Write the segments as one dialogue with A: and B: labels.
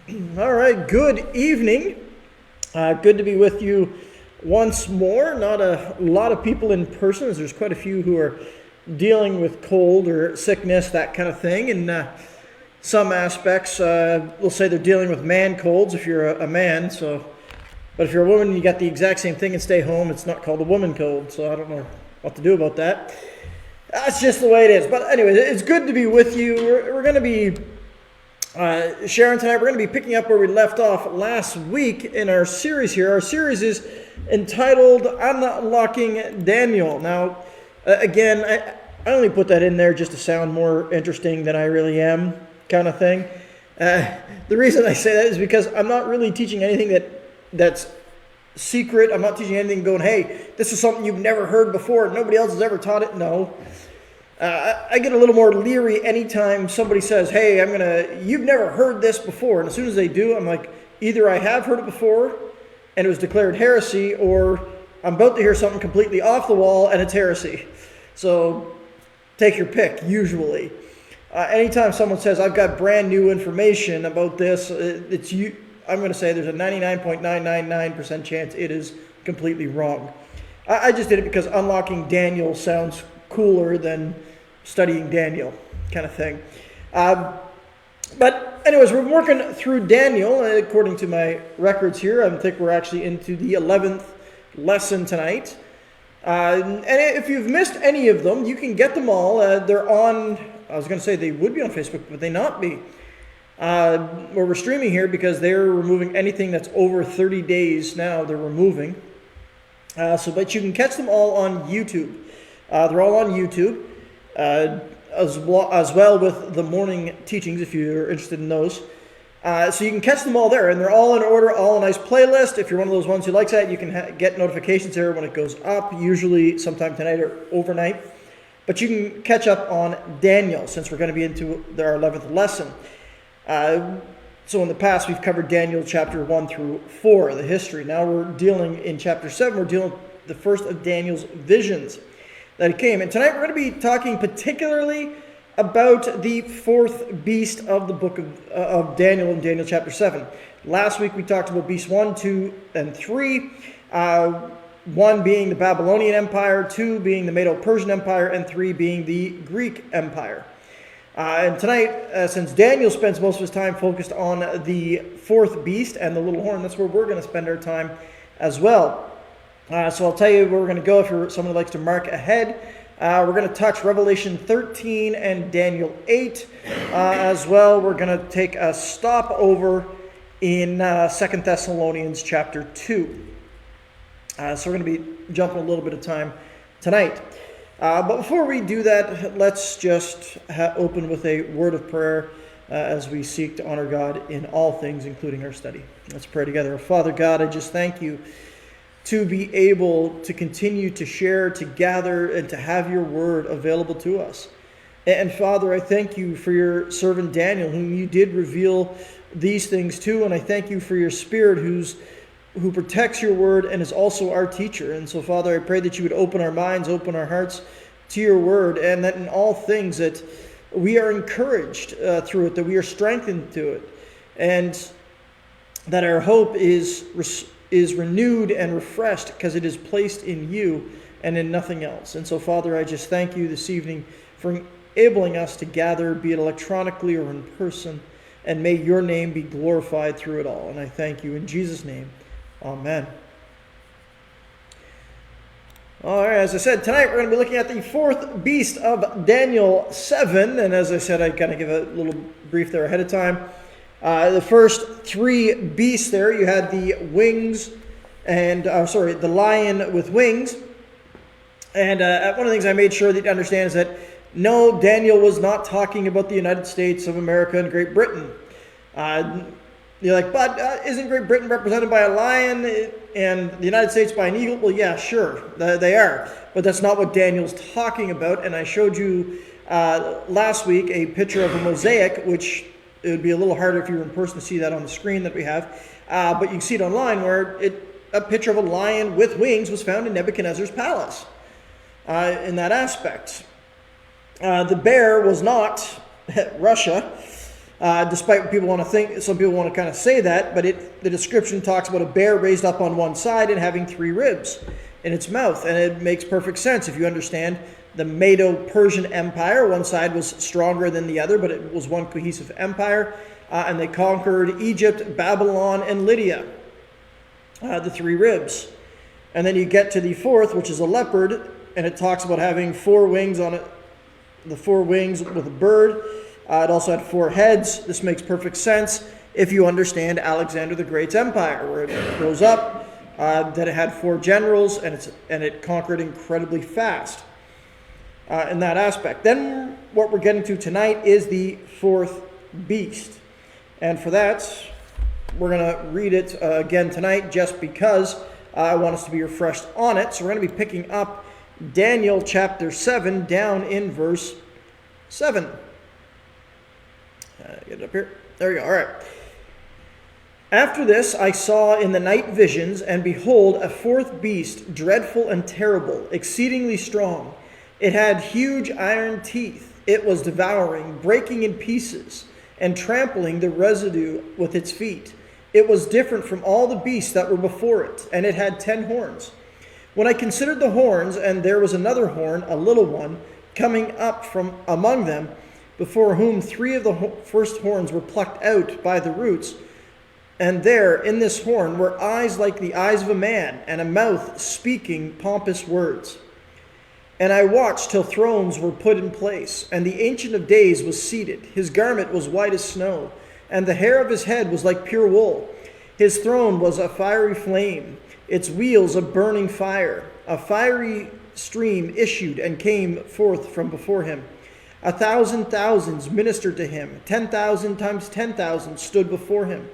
A: All right, good evening. Good to be with you once more. Not a lot of people in person, as there's quite a few who are dealing with cold or sickness, that kind of thing. And some aspects, we'll say they're dealing with man colds if you're a man. But if you're a woman and you got the exact same thing and stay home, it's not called a woman cold. So I don't know what to do about that. That's just the way it is. But anyway, it's good to be with you. We're going to be sharing tonight. We're going to be picking up where we left off last week in our series here. Our series is entitled Unlocking Daniel. Now, again, I only put that in there just to sound more interesting than I really am, kind of thing. The reason I say that is because I'm not really teaching anything that's secret. I'm not teaching anything going, hey, this is something you've never heard before. Nobody else has ever taught it. No. I get a little more leery anytime somebody says, hey, you've never heard this before. And as soon as they do, I'm like, either I have heard it before and it was declared heresy, or I'm about to hear something completely off the wall and it's heresy. So take your pick, usually. Anytime someone says, I've got brand new information about this, I'm going to say there's a 99.999% chance it is completely wrong. I just did it because unlocking Daniel sounds cooler than studying Daniel, kind of thing. But anyways, we're working through Daniel. According to my records here, I think we're actually into the 11th lesson tonight. And if you've missed any of them, you can get them all. They're on, I was going to say they would be on Facebook, but they not be. Where we're streaming here because they're removing anything that's over 30 days now, they're removing. But you can catch them all on YouTube. They're all on YouTube, as well with the morning teachings, if you're interested in those. So you can catch them all there, and they're all in order, all a nice playlist. If you're one of those ones who likes that, you can get notifications there when it goes up, usually sometime tonight or overnight. But you can catch up on Daniel, since we're going to be into our 11th lesson. So in the past, we've covered Daniel chapter 1 through 4, the history. Now we're dealing in chapter 7, we're dealing with the first of Daniel's visions that it came. And tonight we're going to be talking particularly about the fourth beast of the book of Daniel in Daniel chapter 7. Last week we talked about beasts 1, 2, and 3. 1 being the Babylonian Empire, 2 being the Medo-Persian Empire, and 3 being the Greek Empire. And tonight, since Daniel spends most of his time focused on the fourth beast and the little horn, that's where we're going to spend our time as well. So I'll tell you where we're going to go if you're someone who likes to mark ahead. We're going to touch Revelation 13 and Daniel 8 as well. We're going to take a stop over in 2 Thessalonians chapter 2. So we're going to be jumping a little bit of time tonight. But before we do that, let's just open with a word of prayer as we seek to honor God in all things, including our study. Let's pray together. Father God, I just thank you to be able to continue to share, to gather, and to have your word available to us. And Father, I thank you for your servant Daniel, whom you did reveal these things to, and I thank you for your Spirit who protects your word and is also our teacher. And so, Father, I pray that you would open our minds, open our hearts to your word, and that in all things that we are encouraged through it, that we are strengthened to it, and that our hope is renewed and refreshed because it is placed in you and in nothing else. And so, Father, I just thank you this evening for enabling us to gather, be it electronically or in person, and may your name be glorified through it all. And I thank you in Jesus' name. Amen. All right, as I said, tonight we're going to be looking at the fourth beast of Daniel 7. And as I said, I kind of give a little brief there ahead of time. The first three beasts there, you had the wings and, the lion with wings. And one of the things I made sure that you understand is that no, Daniel was not talking about the United States of America and Great Britain. You're like, but isn't Great Britain represented by a lion and the United States by an eagle? Well, yeah, sure, they are. But that's not what Daniel's talking about. And I showed you last week a picture of a mosaic, which it would be a little harder if you were in person to see that on the screen that we have. But you can see it online where a picture of a lion with wings was found in Nebuchadnezzar's palace in that aspect. The bear was not Russia. Despite what people want to think, some people want to kind of say that, but the description talks about a bear raised up on one side and having 3 ribs in its mouth. And it makes perfect sense if you understand the Medo-Persian Empire. One side was stronger than the other, but it was one cohesive empire. And they conquered Egypt, Babylon, and Lydia, the 3 ribs. And then you get to the 4th, which is a leopard, and it talks about having 4 wings on it, the 4 wings with a bird. It also had 4 heads. This makes perfect sense if you understand Alexander the Great's empire, where it grows up, that it had 4 generals, and it conquered incredibly fast in that aspect. Then what we're getting to tonight is the 4th beast. And for that, we're going to read it again tonight just because I want us to be refreshed on it. So we're going to be picking up Daniel chapter 7 down in verse 7. Get it up here. There we go. All right. After this, I saw in the night visions, and behold, a 4th beast, dreadful and terrible, exceedingly strong. It had huge iron teeth. It was devouring, breaking in pieces, and trampling the residue with its feet. It was different from all the beasts that were before it, and it had 10 horns. When I considered the horns, and there was another horn, a little one, coming up from among them, before whom 3 of the first horns were plucked out by the roots. And there, in this horn, were eyes like the eyes of a man, and a mouth speaking pompous words. And I watched till thrones were put in place, and the Ancient of Days was seated. His garment was white as snow, and the hair of his head was like pure wool. His throne was a fiery flame, its wheels a burning fire. A fiery stream issued and came forth from before him. 1,000 thousands ministered to him. 10,000 times 10,000 stood before him.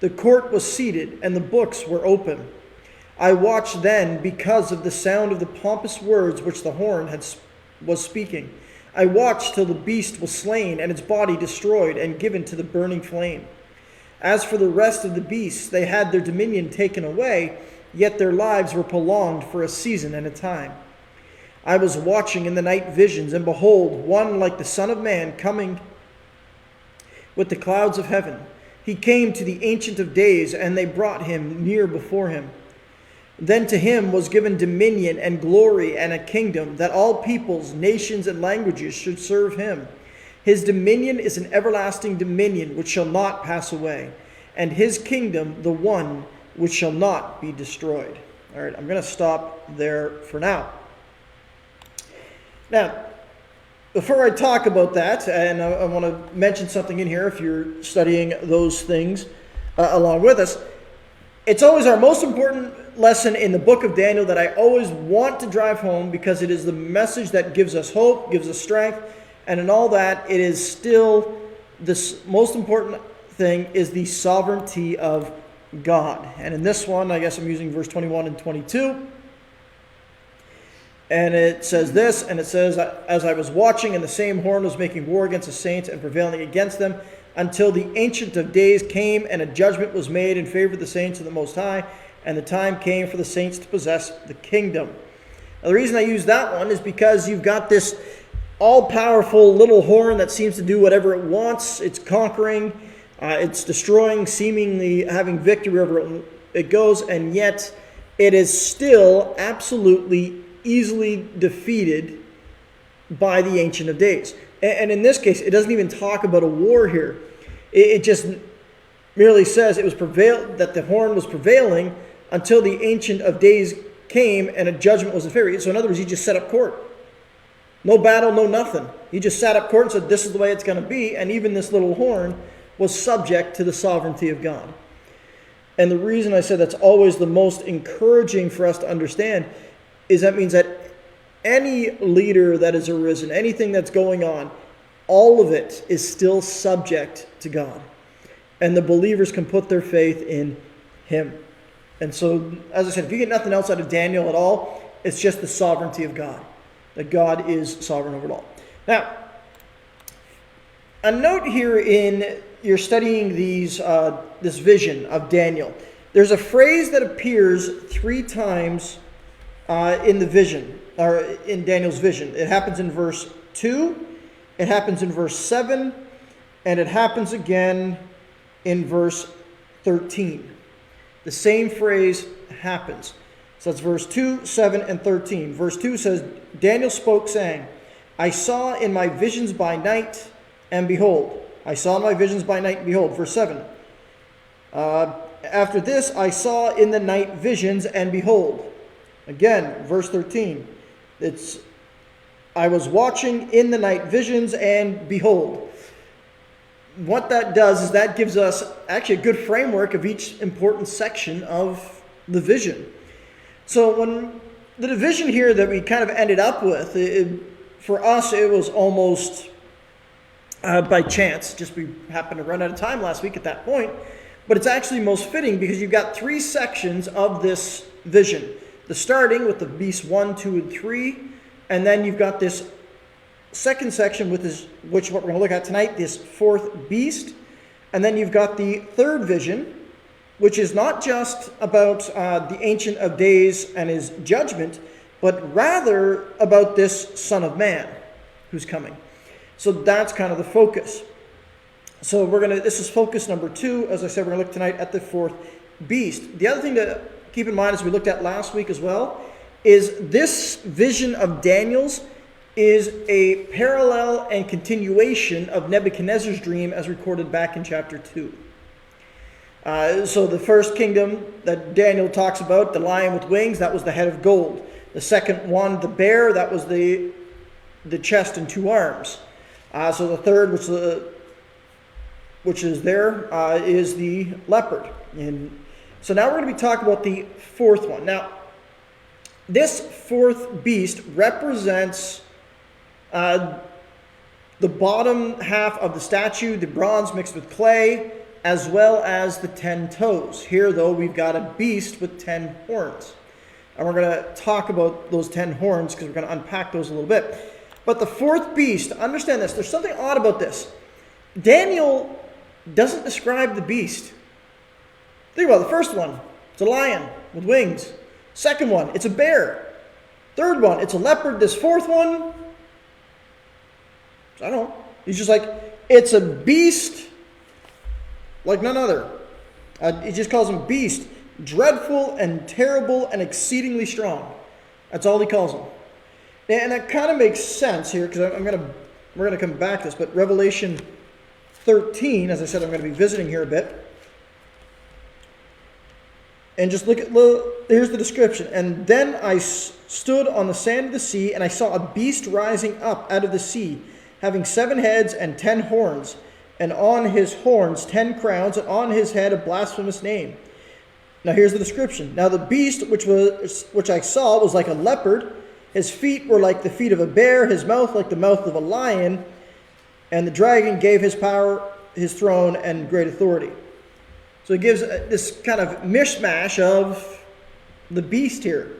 A: The court was seated, and the books were open. I watched then because of the sound of the pompous words which the horn was speaking. I watched till the beast was slain, and its body destroyed and given to the burning flame. As for the rest of the beasts, they had their dominion taken away, yet their lives were prolonged for a season and a time. I was watching in the night visions, and behold, one like the Son of Man coming with the clouds of heaven. He came to the Ancient of Days, and they brought him near before him. Then to him was given dominion and glory and a kingdom, that all peoples, nations, and languages should serve him. His dominion is an everlasting dominion which shall not pass away, and his kingdom the one which shall not be destroyed. All right, I'm going to stop there for now. Now, before I talk about that, and I want to mention something in here if you're studying those things along with us, it's always our most important lesson in the book of Daniel that I always want to drive home, because it is the message that gives us hope, gives us strength, and in all that, it is still the most important thing is the sovereignty of God. And in this one, I guess I'm using verse 21 and 22. And it says this, and it says, as I was watching, and the same horn was making war against the saints and prevailing against them, until the Ancient of Days came, and a judgment was made in favor of the saints of the Most High, and the time came for the saints to possess the kingdom. Now, the reason I use that one is because you've got this all-powerful little horn that seems to do whatever it wants. It's conquering, it's destroying, seemingly having victory wherever it goes, and yet it is still absolutely easily defeated by the Ancient of Days. And in this case, it doesn't even talk about a war here. It just merely says it was that the horn was prevailing until the Ancient of Days came and a judgment was in favor. So in other words, he just set up court. No battle, no nothing. He just sat up court and said, this is the way it's going to be. And even this little horn was subject to the sovereignty of God. And the reason I said that's always the most encouraging for us to understand is that means that any leader that has arisen, anything that's going on, all of it is still subject to God. And the believers can put their faith in him. And so, as I said, if you get nothing else out of Daniel at all, it's just the sovereignty of God. That God is sovereign over it all. Now, a note here in you're studying this vision of Daniel. There's a phrase that appears 3 times in the vision, or in Daniel's vision. It happens in verse 2, it happens in verse 7, and it happens again in verse 13. The same phrase happens. So that's verse 2, 7, and 13. Verse 2 says, Daniel spoke, saying, I saw in my visions by night, and behold. I saw in my visions by night, and behold. Verse 7. After this, I saw in the night visions, and behold. Again, verse 13. I was watching in the night visions, and behold. What that does is that gives us actually a good framework of each important section of the vision. So when the division here that we kind of ended up with, for us it was almost by chance. Just we happened to run out of time last week at that point. But it's actually most fitting because you've got three sections of this vision. The starting with the beasts 1, 2, and 3. And then you've got this second section with this, which what we're going to look at tonight, this fourth beast. And then you've got the third vision, which is not just about the Ancient of Days and his judgment, but rather about this Son of Man who's coming. So that's kind of the focus. So this is focus number 2. As I said, we're going to look tonight at the fourth beast. The other thing to keep in mind, as we looked at last week as well, is this vision of Daniel's is a parallel and continuation of Nebuchadnezzar's dream as recorded back in chapter 2. So the first kingdom that Daniel talks about, the lion with wings, that was the head of gold. The second one, the bear, that was the chest and 2 arms. So the third, which is there, is the leopard. And so now we're going to be talking about the fourth one. Now, this fourth beast represents the bottom half of the statue, the bronze mixed with clay, as well as the 10 toes. Here, though, we've got a beast with 10 horns. And we're going to talk about those 10 horns because we're going to unpack those a little bit. But the fourth beast, understand this, there's something odd about this. Daniel doesn't describe the beast. Think about it. The first one, it's a lion with wings. Second one, it's a bear. Third one, it's a leopard. This fourth one, I don't know. He's just like, it's a beast like none other. He just calls him beast. Dreadful and terrible and exceedingly strong. That's all he calls him. And that kind of makes sense here because we're going to come back to this. But Revelation 13, as I said, I'm going to be visiting here a bit. And just look at, here's the description. And then I stood on the sand of the sea, and I saw a beast rising up out of the sea, having 7 heads and 10 horns, and on his horns 10 crowns, and on his head a blasphemous name. Now here's the description. Now the beast which I saw was like a leopard. His feet were like the feet of a bear, his mouth like the mouth of a lion, and the dragon gave his power, his throne, and great authority. So it gives this kind of mishmash of the beast here.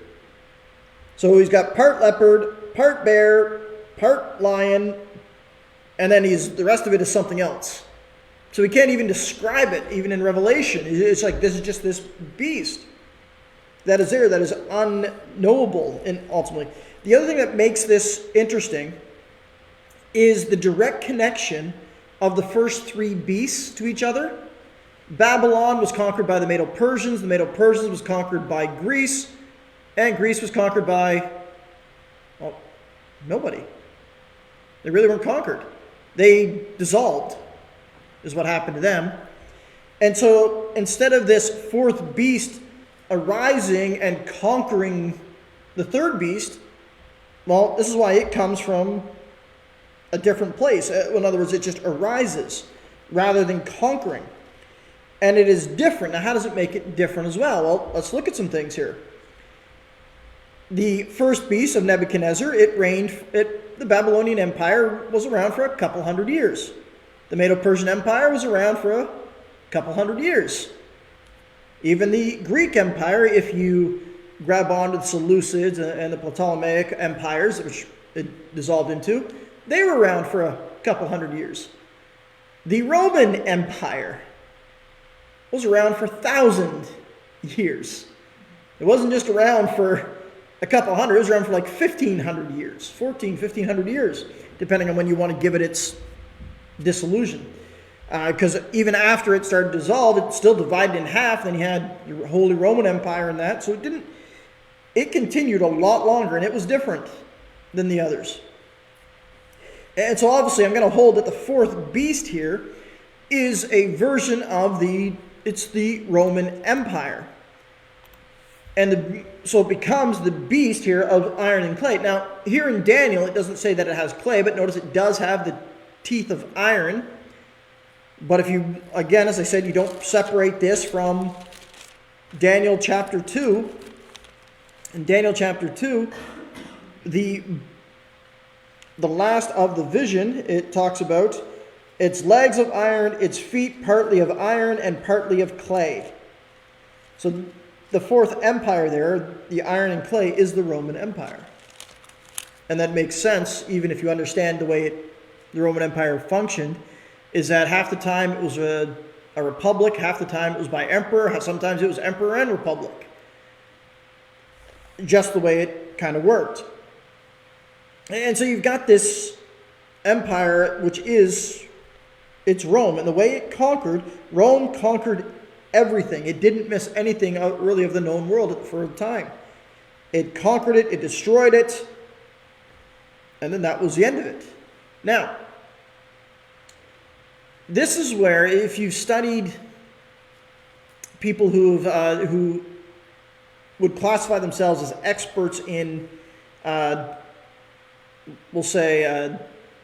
A: So he's got part leopard, part bear, part lion, and then the rest of it is something else. So we can't even describe it, even in Revelation. It's like this is just this beast that is there, that is unknowable, and ultimately. The other thing that makes this interesting is the direct connection of the first 3 beasts to each other. Babylon was conquered by the Medo-Persians. The Medo-Persians was conquered by Greece. And Greece was conquered by, well, nobody. They really weren't conquered. They dissolved, is what happened to them. And so instead of this fourth beast arising and conquering the third beast, well, this is why it comes from a different place. In other words, it just arises rather than conquering. And it is different. Now, how does it make it different as well? Well, let's look at some things here. The first beast of Nebuchadnezzar, the Babylonian Empire was around for a couple hundred years. The Medo-Persian Empire was around for a couple hundred years. Even the Greek Empire, if you grab onto the Seleucids and the Ptolemaic empires, which it dissolved into, they were around for a couple hundred years. The Roman Empire was around for 1,000 years. It wasn't just around for a couple hundred, it was around for like 1,500 years, 1,500 years, depending on when you want to give it its dissolution. because even after it started to dissolve, it still divided in half. Then you had your Holy Roman Empire and that. So it continued a lot longer, and it was different than the others. And so obviously I'm going to hold that the fourth beast here is a version of it's the Roman Empire. And so it becomes the beast here of iron and clay. Now, here in Daniel, it doesn't say that it has clay, but notice it does have the teeth of iron. But if you, again, as I said, you don't separate this from Daniel chapter 2. In Daniel chapter 2, the last of the vision, it talks about its legs of iron, its feet partly of iron and partly of clay. So the fourth empire there, the iron and clay, is the Roman Empire. And that makes sense, even if you understand the way the Roman Empire functioned, is that half the time it was a republic, half the time it was by emperor, sometimes it was emperor and republic. Just the way it kind of worked. And so you've got this empire, which it's Rome. And the way it conquered, Rome conquered everything. It didn't miss anything out really of the known world for a time. It conquered it, it destroyed it, and then that was the end of it. Now, this is where, if you've studied people who would classify themselves as experts in, we'll say,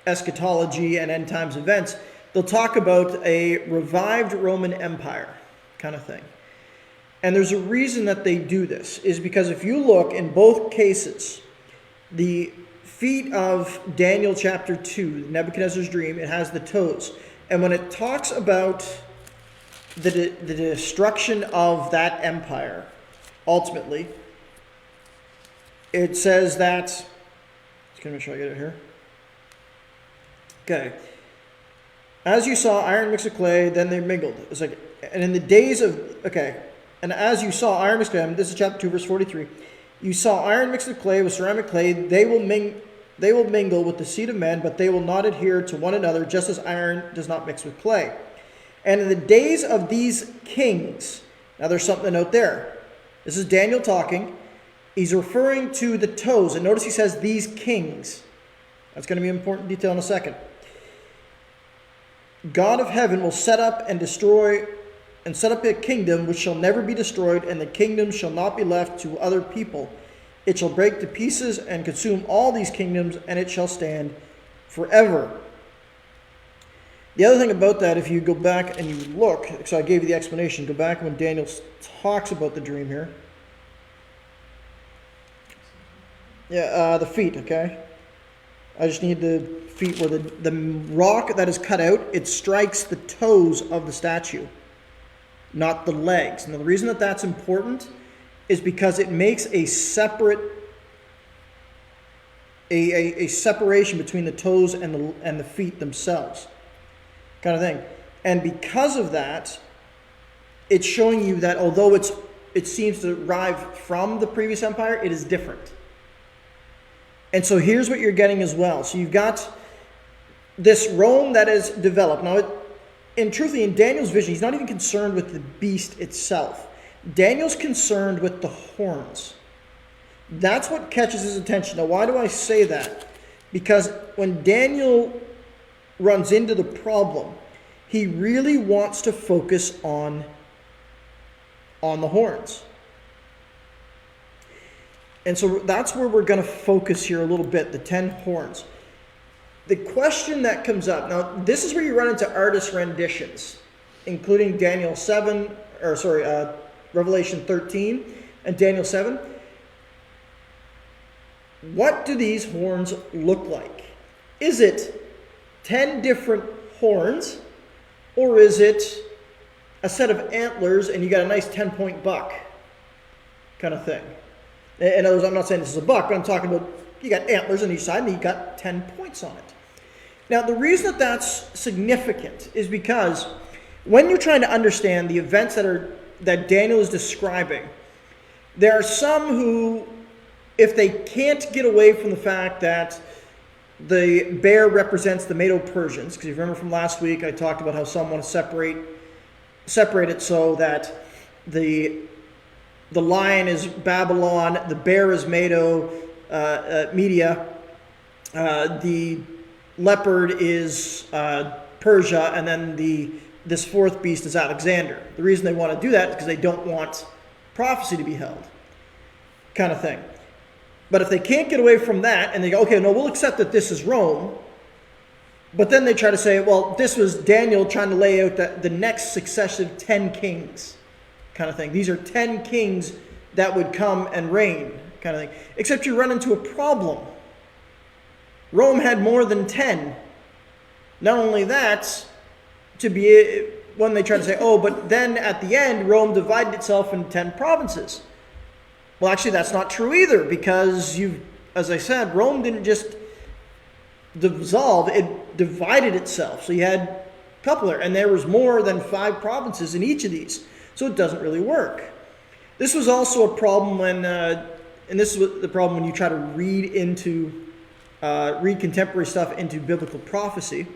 A: eschatology and end times events, they'll talk about a revived Roman Empire kind of thing. And there's a reason that they do this, is because if you look in both cases, the feet of Daniel chapter 2, Nebuchadnezzar's dream, it has the toes. And when it talks about the destruction of that empire, ultimately, it says that, just going to make sure I get it here. Okay. As you saw iron mixed with clay, then they mingled. It's like, and in the days of, okay, and as you saw iron mixed with clay, this is chapter 2, verse 43. You saw iron mixed with clay, with ceramic clay. They will mingle with the seed of men, but they will not adhere to one another, just as iron does not mix with clay. And in the days of these kings, now there's something to note there. This is Daniel talking. He's referring to the toes, and notice he says these kings. That's going to be an important detail in a second. God of heaven will set up a kingdom which shall never be destroyed, and the kingdom shall not be left to other people. It shall break to pieces and consume all these kingdoms, and it shall stand forever. The other thing about that, if you go back and you look, so I gave you the explanation, go back when Daniel talks about the dream here. Yeah, the feet, okay? I just need the feet where the rock that is cut out, it strikes the toes of the statue, not the legs. Now the reason that that's important is because it makes a separate, a separation between the toes and the feet themselves, kind of thing. And because of that, it's showing you that although it seems to derive from the previous empire, it is different. And so here's what you're getting as well. So you've got this Rome that is developed. Now, truthfully, in Daniel's vision, he's not even concerned with the beast itself. Daniel's concerned with the horns. That's what catches his attention. Now, why do I say that? Because when Daniel runs into the problem, he really wants to focus on the horns. And so that's where we're going to focus here a little bit, the 10 horns. The question that comes up, now this is where you run into artist renditions, including Revelation 13 and Daniel 7. What do these horns look like? Is it 10 different horns, or is it a set of antlers and you got a nice 10-point buck kind of thing? In other words, I'm not saying this is a buck, but I'm talking about you got antlers on each side and you got 10 points on it. Now, the reason that that's significant is because when you're trying to understand the events that Daniel is describing, there are some who, if they can't get away from the fact that The bear represents the Medo-Persians, because you remember from last week I talked about how some want to separate it so that the lion is Babylon, the bear is Media, the leopard is Persia, and then this fourth beast is Alexander. The reason they want to do that is because they don't want prophecy to be held, kind of thing. But if they can't get away from that, and they go, okay, no, we'll accept that this is Rome, but then they try to say, well, this was Daniel trying to lay out the next successive 10 kings, kind of thing. These are 10 kings that would come and reign, kind of thing. Except you run into a problem. Rome had more than 10. Not only that, when they try to say, oh, but then at the end, Rome divided itself into 10 provinces. Well, actually, that's not true either, because as I said, Rome didn't just dissolve, it divided itself. So you had a couple there, and there was more than 5 provinces in each of these. So it doesn't really work. This was also a problem when, and this is the problem when you try to read contemporary stuff into biblical prophecy.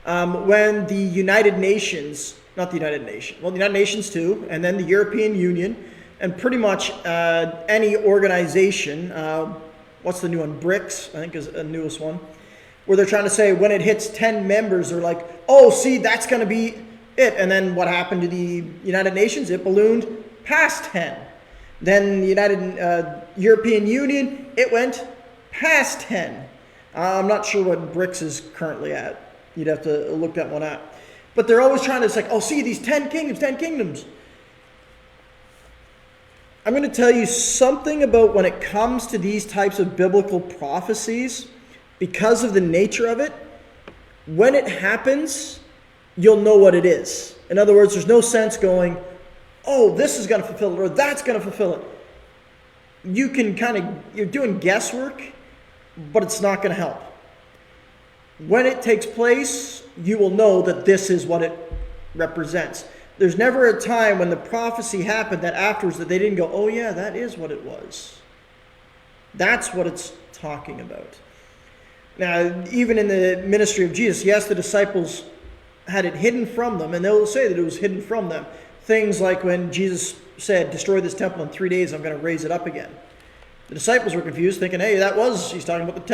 A: When the United Nations, not the United Nations, well, the United Nations too, and then the European Union, and pretty much any organization, what's the new one? BRICS, I think is the newest one, where they're trying to say when it hits 10 members, they're like, oh, see, that's going to be it. And then what happened to the United Nations? It ballooned past 10. Then the European Union, it went past 10. I'm not sure what BRICS is currently at. You'd have to look that one up. But they're always trying to, it's like, oh, see, these 10 kingdoms, 10 kingdoms. I'm going to tell you something about when it comes to these types of biblical prophecies, because of the nature of it, when it happens, you'll know what it is. In other words, there's no sense going, oh, this is going to fulfill it, or that's going to fulfill it. You can you're doing guesswork, but it's not going to help. When it takes place, you will know that this is what it represents. There's never a time when the prophecy happened that afterwards that they didn't go, oh yeah, that is what it was. That's what it's talking about. Now, even in the ministry of Jesus, yes, the disciples had it hidden from them, and they'll say that it was hidden from them. Things like when Jesus said, destroy this temple in 3 days, I'm going to raise it up again. The disciples were confused, thinking, hey, he's talking about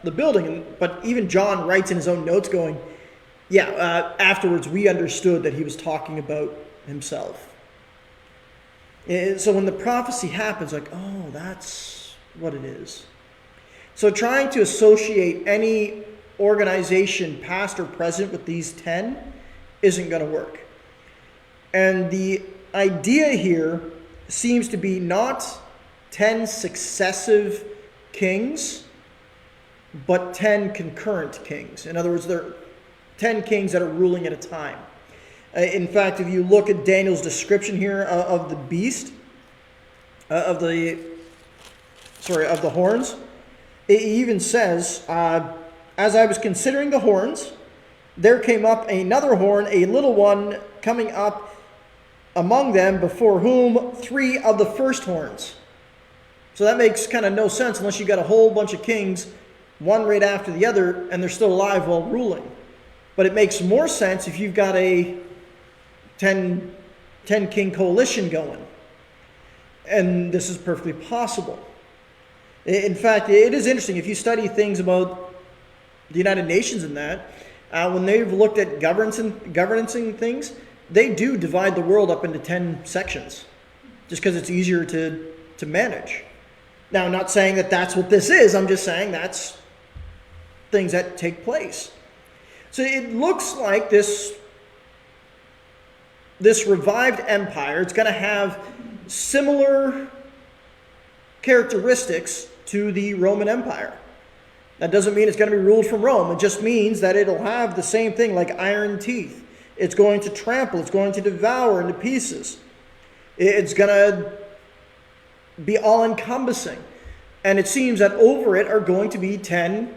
A: the building. But even John writes in his own notes going, afterwards we understood that he was talking about himself. And so when the prophecy happens, like, oh, that's what it is. So trying to associate any organization, past or present, with these 10 isn't going to work. And the idea here seems to be not 10 successive kings, but 10 concurrent kings. In other words, there are 10 kings that are ruling at a time. In fact, if you look at Daniel's description here of the beast, of the horns, it even says, as I was considering the horns, there came up another horn, a little one, coming up among them, before whom 3 of the first horns. So that makes kind of no sense unless you got a whole bunch of kings, one right after the other, and they're still alive while ruling. But it makes more sense if you've got a 10 king coalition going. And this is perfectly possible. In fact, it is interesting. If you study things about the United Nations and that, when they've looked at governancing things, they do divide the world up into 10 sections, just because it's easier to manage. Now, I'm not saying that that's what this is. I'm just saying that's things that take place. So it looks like this revived empire, it's going to have similar characteristics to the Roman Empire. That doesn't mean it's going to be ruled from Rome. It just means that it'll have the same thing, like iron teeth. It's going to trample. It's going to devour into pieces. It's going to be all-encompassing. And it seems that over it are going to be 10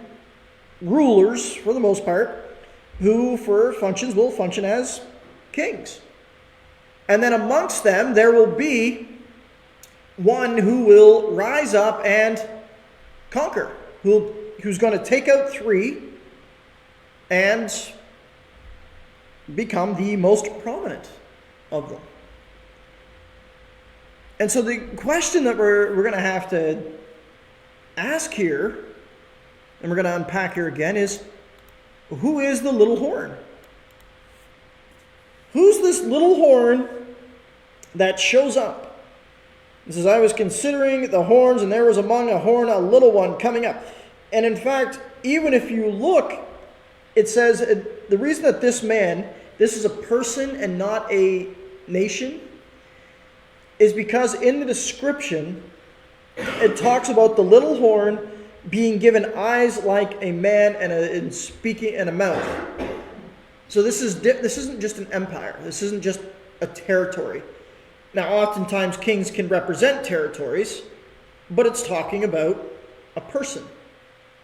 A: rulers, for the most part, who for functions will function as kings. And then amongst them, there will be one who will rise up and conquer. who's going to take out 3 and become the most prominent of them. And so the question that we're going to have to ask here, and we're going to unpack here again, is who is the little horn? Who's this little horn that shows up? It says, I was considering the horns, and there was among a horn a little one coming up. And in fact, even if you look, it says the reason that this is a person and not a nation, is because in the description, it talks about the little horn being given eyes like a man and speaking and a mouth. So this isn't just an empire. This isn't just a territory. Now, oftentimes kings can represent territories, but it's talking about a person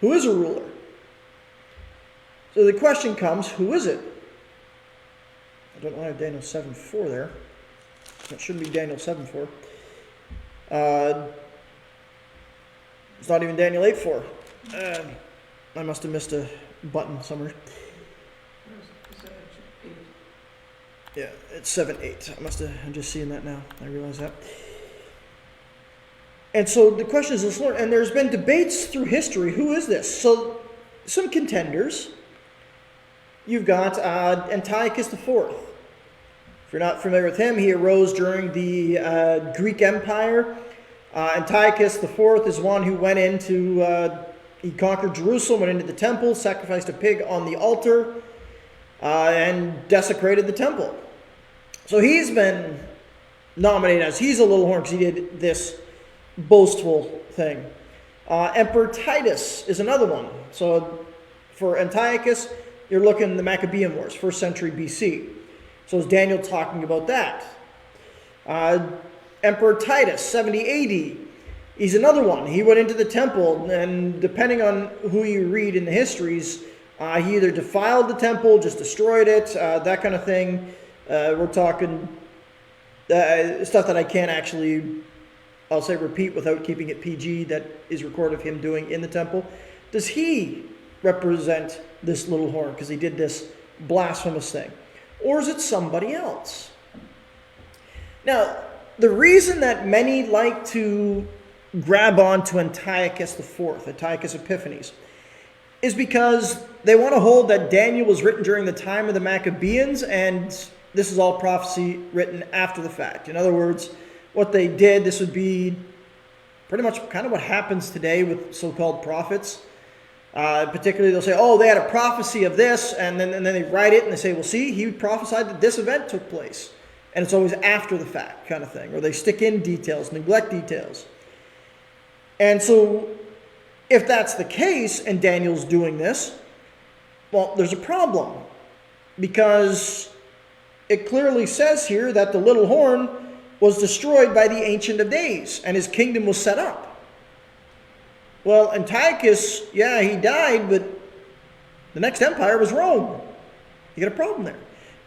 A: who is a ruler. So the question comes, who is it? I don't know why I have Daniel 7:4 there. That shouldn't be Daniel 7:4. It's not even Daniel 8:4. I must have missed a button somewhere. Yeah, it's 7:8. I'm just seeing that now. I realize that. And so the question is this, Lord, and there's been debates through history. Who is this? So some contenders. You've got Antiochus IV. If you're not familiar with him, he arose during the Greek Empire. Antiochus IV is one who went into, he conquered Jerusalem, went into the temple, sacrificed a pig on the altar, and desecrated the temple. So he's been nominated as, he's a little horn because he did this boastful thing. Emperor Titus is another one. So for Antiochus, you're looking at the Maccabean Wars, 1st century BC. So is Daniel talking about that? Emperor Titus, 70 AD. He's another one. He went into the temple, and depending on who you read in the histories, he either defiled the temple, just destroyed it, that kind of thing. We're talking stuff that I can't actually, I'll say, repeat without keeping it PG, that is recorded of him doing in the temple. Does he represent this little horn because he did this blasphemous thing? Or is it somebody else? Now, the reason that many like to grab on to Antiochus IV, Antiochus Epiphanes, is because they want to hold that Daniel was written during the time of the Maccabees, and this is all prophecy written after the fact. In other words, what they did, this would be pretty much kind of what happens today with so-called prophets. Particularly, they'll say, oh, they had a prophecy of this, and then they write it, and they say, well, see, he prophesied that this event took place. And it's always after the fact kind of thing. Or they stick in details, neglect details. And so, if that's the case, and Daniel's doing this, well, there's a problem. Because it clearly says here that the little horn was destroyed by the Ancient of Days, and his kingdom was set up. Well, Antiochus, yeah, he died, but the next empire was Rome. You got a problem there.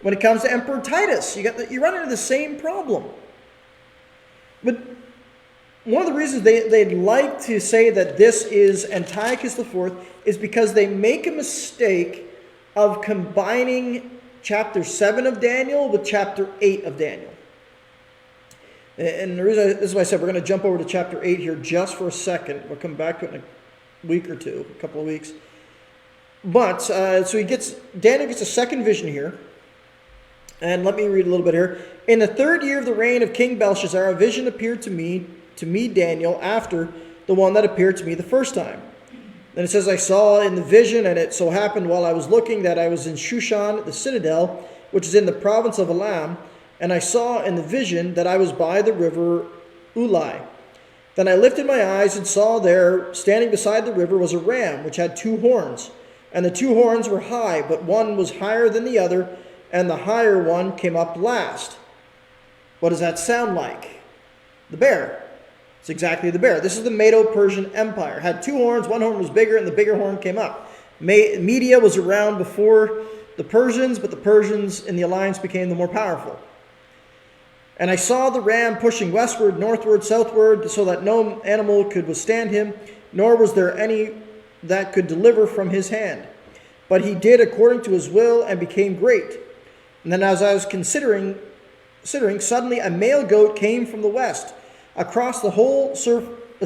A: When it comes to Emperor Titus, you run into the same problem. But one of the reasons they'd like to say that this is Antiochus IV is because they make a mistake of combining chapter 7 of Daniel with chapter 8 of Daniel. And the reason, this is why I said we're going to jump over to chapter 8 here just for a second. We'll come back to it in a week or two, a couple of weeks. But, so Daniel gets a second vision here. And let me read a little bit here. In the 3rd year of the reign of King Belshazzar, a vision appeared to me, Daniel, after the one that appeared to me the first time. Then it says, I saw in the vision, and it so happened while I was looking that I was in Shushan, the citadel, which is in the province of Elam, and I saw in the vision that I was by the river Ulai. Then I lifted my eyes and saw there, standing beside the river, was a ram, which had 2 horns. And the 2 horns were high, but one was higher than the other, and the higher one came up last. What does that sound like? The bear. It's exactly the bear. This is the Medo-Persian Empire. It had 2 horns, one horn was bigger, and the bigger horn came up. Media was around before the Persians, but the Persians in the alliance became the more powerful. And I saw the ram pushing westward, northward, southward, so that no animal could withstand him, nor was there any that could deliver from his hand. But he did according to his will and became great. And then as I was considering, suddenly a male goat came from the west, across the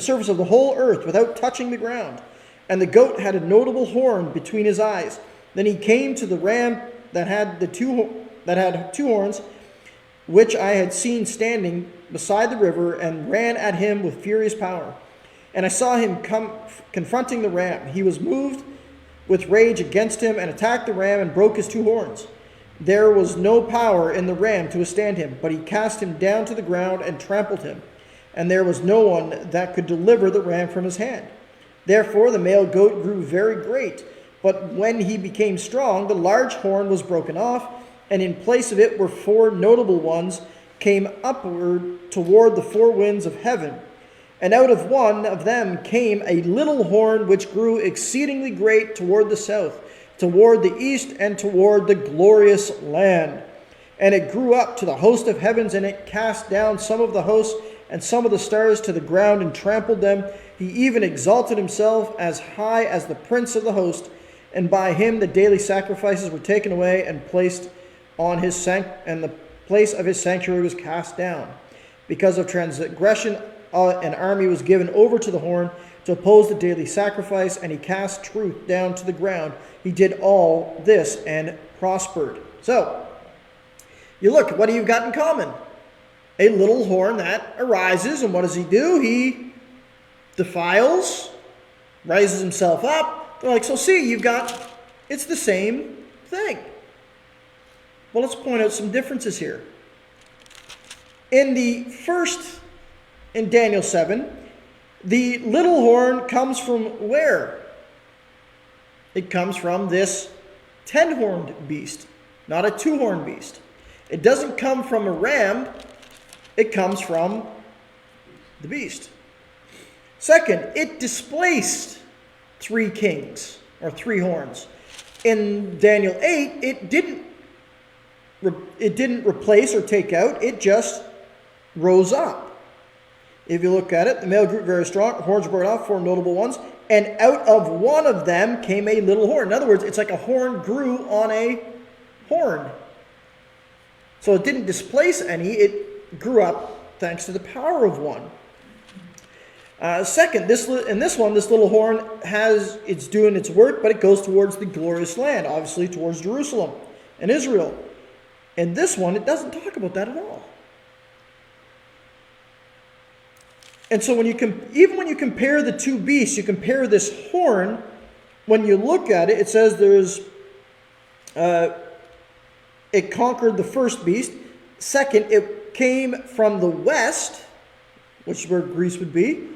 A: surface of the whole earth without touching the ground. And the goat had a notable horn between his eyes. Then he came to the ram that had two horns, which I had seen standing beside the river, and ran at him with furious power. And I saw him come confronting the ram. He was moved with rage against him and attacked the ram and broke his two horns. There was no power in the ram to withstand him, but he cast him down to the ground and trampled him. And there was no one that could deliver the ram from his hand. Therefore the male goat grew very great. But when he became strong, the large horn was broken off, and in place of it were four notable ones came upward toward the four winds of heaven. And out of one of them came a little horn which grew exceedingly great toward the south, toward the east, and toward the glorious land. And it grew up to the host of heavens, and it cast down some of the hosts and some of the stars to the ground and trampled them. He even exalted himself as high as the prince of the host, and by him the daily sacrifices were taken away, and placed on his and the place of his sanctuary was cast down. Because of transgression, an army was given over to the horn to oppose the daily sacrifice, and he cast truth down to the ground. He did all this and prospered. So, you look, what do you got in common? A little horn that arises, and what does he do? He defiles, raises himself up. They're like, so see, it's the same thing. Well, let's point out some differences here. In Daniel 7, the little horn comes from where? It comes from this 10-horned beast, not a 2-horned beast. It doesn't come from a ram, it comes from the beast. Second, it displaced 3 kings, or 3 horns. In Daniel 8, it didn't replace or take out, it just rose up. If you look at it, the male grew very strong, horns were broken off, 4 notable ones, and out of one of them came a little horn. In other words, it's like a horn grew on a horn. So it didn't displace any, it grew up thanks to the power of one. Second, this little horn it's doing its work, but it goes towards the glorious land, obviously towards Jerusalem and Israel. And this one, it doesn't talk about that at all. And so even when you compare the two beasts, you compare this horn, when you look at it, it says it conquered the first beast. Second, it came from the west, which is where Greece would be,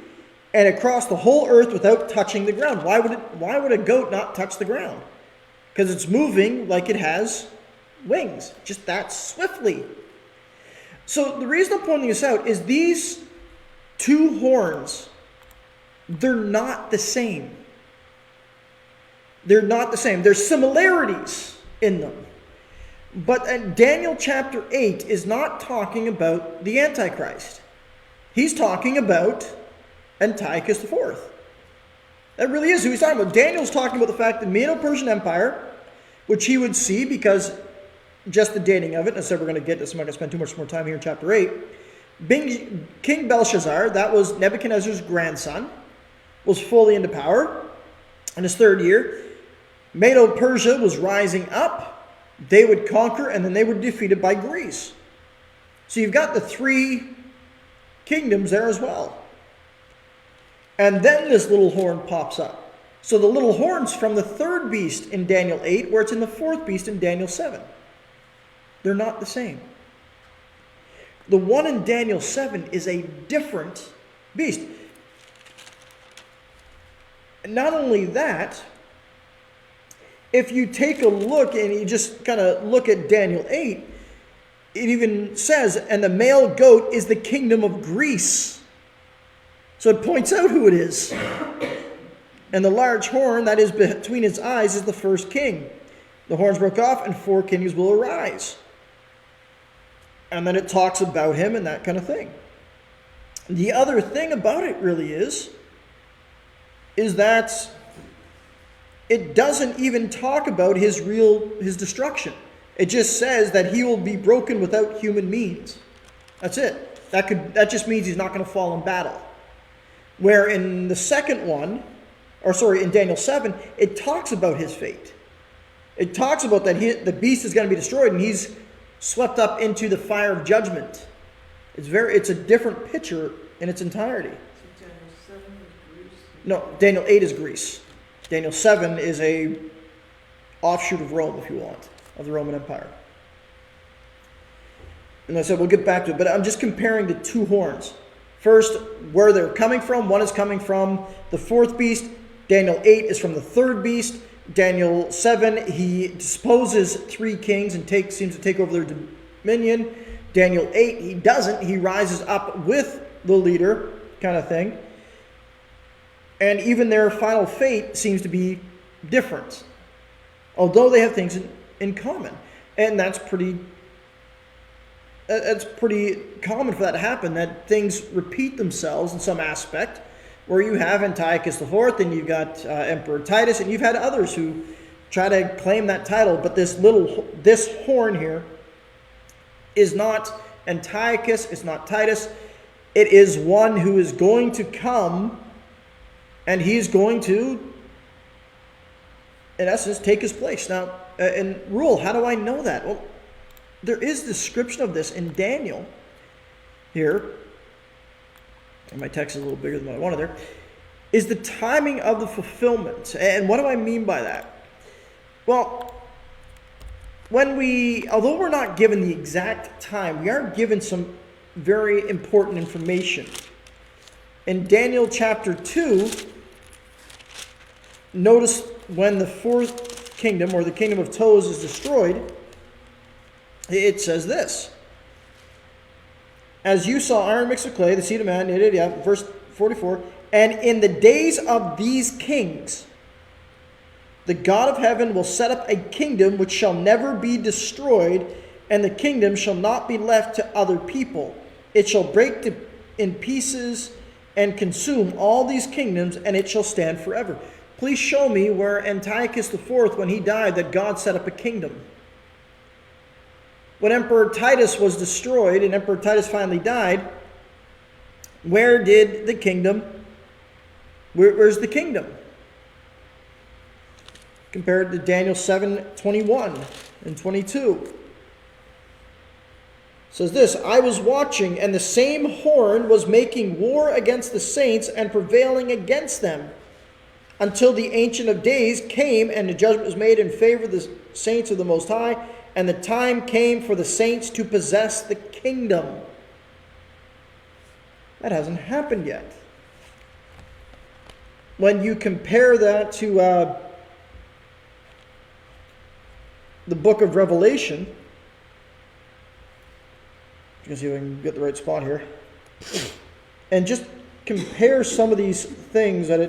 A: and across the whole earth without touching the ground. Why would a goat not touch the ground? Because it's moving like it has wings, just that swiftly. So the reason I'm pointing this out is these 2 horns, they're not the same. They're not the same. There's similarities in them. But Daniel chapter 8 is not talking about the Antichrist. He's talking about Antiochus IV. That really is who he's talking about. Daniel's talking about the fact that the Medo-Persian Empire, which he would see because just the dating of it, and I said we're going to get this, I'm not going to spend too much more time here in chapter 8. King Belshazzar, that was Nebuchadnezzar's grandson, was fully into power in his 3rd year. Medo-Persia was rising up. They would conquer, and then they were defeated by Greece. So you've got the 3 kingdoms there as well. And then this little horn pops up. So the little horn's from the 3rd beast in Daniel 8, where it's in the 4th beast in Daniel 7. They're not the same. The one in Daniel 7 is a different beast. And not only that, if you take a look and you just kind of look at Daniel 8, it even says, and the male goat is the kingdom of Greece. So it points out who it is. And the large horn that is between its eyes is the first king. The horns broke off and 4 kings will arise. And then it talks about him and that kind of thing. The other thing about it really is that it doesn't even talk about his destruction. It just says that he will be broken without human means. That's it. That just means he's not going to fall in battle. Where in the second one, in Daniel 7, it talks about his fate. It talks about that the beast is going to be destroyed and he's swept up into the fire of judgment. It's a different picture in its entirety.
B: So Daniel 7 is Greece?
A: No, Daniel 8 is Greece. Daniel 7 is a offshoot of Rome, if you want, of the Roman Empire. And I said we'll get back to it, but I'm just comparing the two horns. First, where they're coming from. One is coming from the fourth beast. Daniel 8 is from the third beast. Daniel 7, he disposes three kings and seems to take over their dominion. Daniel 8, he doesn't. He rises up with the leader, kind of thing. And even their final fate seems to be different, although they have things in common. And that's pretty common for that to happen, that things repeat themselves in some aspect, where you have Antiochus IV, and you've got Emperor Titus, and you've had others who try to claim that title. But this horn here is not Antiochus, it's not Titus. It is one who is going to come, and he's going to, in essence, take his place. Now, and rule, how do I know that? Well, there is description of this in Daniel here. And my text is a little bigger than what I wanted there. Is the timing of the fulfillment. And what do I mean by that? Well, although we're not given the exact time, we are given some very important information. In Daniel chapter 2, notice when the fourth kingdom, or the kingdom of Toes, is destroyed, it says this: as you saw iron mixed with clay, the seed of man, verse 44, and in the days of these kings, the God of heaven will set up a kingdom which shall never be destroyed, and the kingdom shall not be left to other people. It shall break in pieces and consume all these kingdoms, and it shall stand forever. Please show me where Antiochus IV, when he died, that God set up a kingdom. When Emperor Titus was destroyed and Emperor Titus finally died, where's the kingdom? Compared to Daniel 7:21 and 22. It says this: I was watching, and the same horn was making war against the saints and prevailing against them, until the Ancient of Days came, and the judgment was made in favor of the saints of the Most High, and the time came for the saints to possess the kingdom. That hasn't happened yet. When you compare that to the book of Revelation, you can see if I can get the right spot here, and just compare some of these things that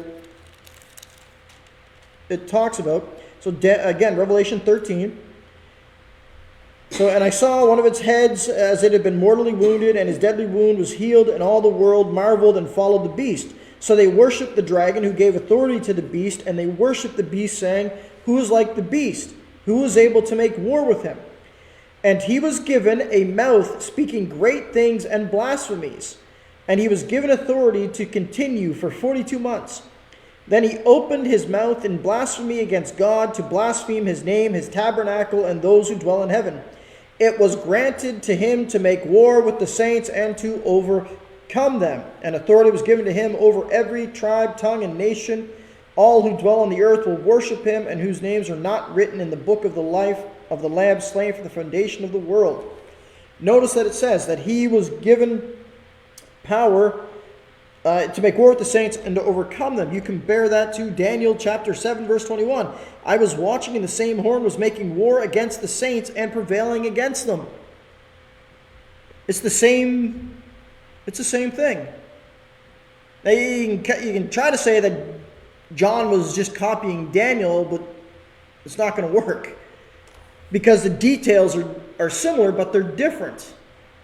A: it talks about. So again, Revelation 13. So, and I saw one of its heads as it had been mortally wounded, and his deadly wound was healed, and all the world marveled and followed the beast. So they worshipped the dragon who gave authority to the beast, and they worshipped the beast, saying, who is like the beast? Who is able to make war with him? And he was given a mouth speaking great things and blasphemies. And he was given authority to continue for 42 months. Then he opened his mouth in blasphemy against God, to blaspheme his name, his tabernacle, and those who dwell in heaven. It was granted to him to make war with the saints and to overcome them. And authority was given to him over every tribe, tongue, and nation. All who dwell on the earth will worship him, and whose names are not written in the book of the life of the Lamb slain from the foundation of the world. Notice that it says that he was given power to make war with the saints and to overcome them. You compare that to Daniel chapter 7, verse 21. I was watching, and the same horn was making war against the saints and prevailing against them. It's the same thing. Now you can try to say that John was just copying Daniel, but it's not going to work, because the details are similar, but they're different.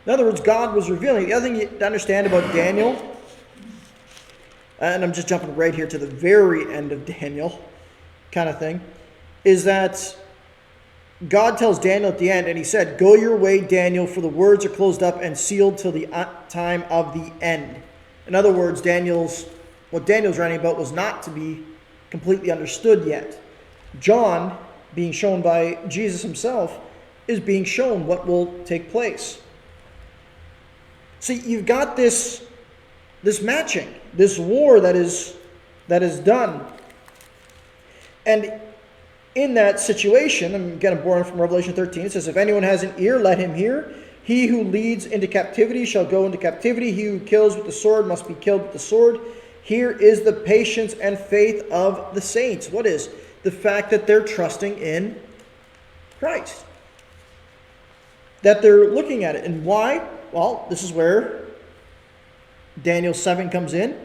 A: In other words, God was revealing. The other thing to understand about Daniel, and I'm just jumping right here to the very end of Daniel, kind of thing, is that God tells Daniel at the end, and he said, "Go your way, Daniel, for the words are closed up and sealed till the time of the end." In other words, what Daniel's writing about was not to be completely understood yet. John, being shown by Jesus himself, is being shown what will take place. See, you've got this matching, this war that is done. And in that situation, I'm going to borrow from Revelation 13, it says, "If anyone has an ear, let him hear. He who leads into captivity shall go into captivity. He who kills with the sword must be killed with the sword. Here is the patience and faith of the saints." What is? The fact that they're trusting in Christ. That they're looking at it. And why? Well, this is where Daniel 7 comes in.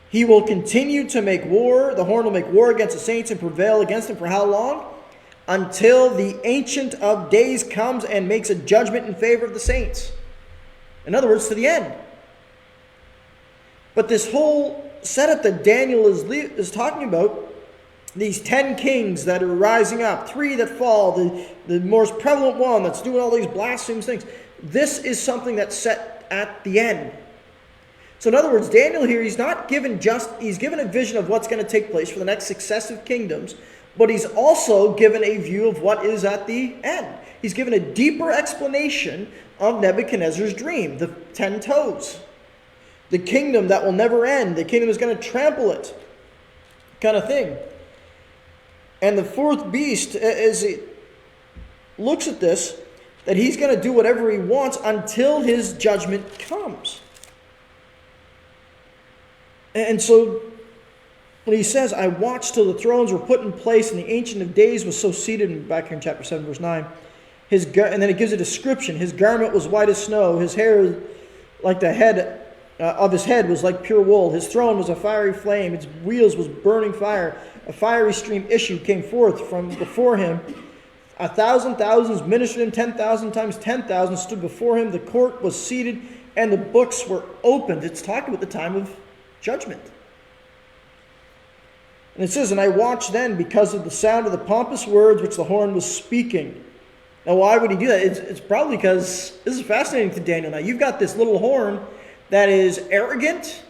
A: He will continue to make war. The horn will make war against the saints and prevail against them for how long? Until the Ancient of Days comes and makes a judgment in favor of the saints. In other words, to the end. But this whole setup that Daniel is talking about, these 10 kings that are rising up, 3 that fall, the most prevalent one that's doing all these blasphemous things, this is something that's set at the end. So in other words, Daniel here, he's given a vision of what's going to take place for the next successive kingdoms, but he's also given a view of what is at the end. He's given a deeper explanation of Nebuchadnezzar's dream, the 10 toes. The kingdom that will never end, the kingdom is going to trample it, kind of thing. And the fourth beast, as it looks at this, that he's going to do whatever he wants until his judgment comes. And so when he says, "I watched till the thrones were put in place and the Ancient of Days was so seated," back here in chapter 7, verse 9, and then it gives a description. "His garment was white as snow. His hair like the head of his head was like pure wool. His throne was a fiery flame. Its wheels was burning fire. A fiery stream came forth from before him. 1,000 thousands ministered him. 10,000 times 10,000 stood before him. The court was seated and the books were opened." It's talking about the time of judgment. And it says, "And I watched then because of the sound of the pompous words which the horn was speaking." Now, why would he do that? It's probably because this is fascinating to Daniel. Now, you've got this little horn that is arrogant,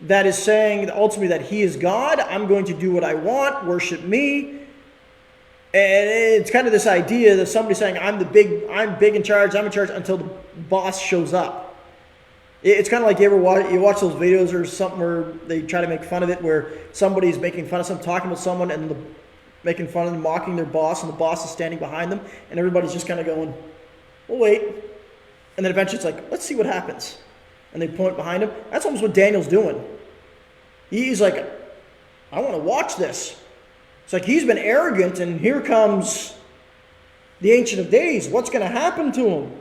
A: that is saying ultimately that he is God. I'm going to do what I want, worship me. And it's kind of this idea that somebody saying, I'm big in charge, I'm in charge until the boss shows up. It's kind of like you watch those videos or something where they try to make fun of it, where somebody's making fun of someone, talking about someone, and making fun of them, mocking their boss, and the boss is standing behind them, and everybody's just kind of going, "Well, wait." And then eventually it's like, "Let's see what happens." And they point behind him. That's almost what Daniel's doing. He's like, "I want to watch this." It's like he's been arrogant, and here comes the Ancient of Days. What's going to happen to him?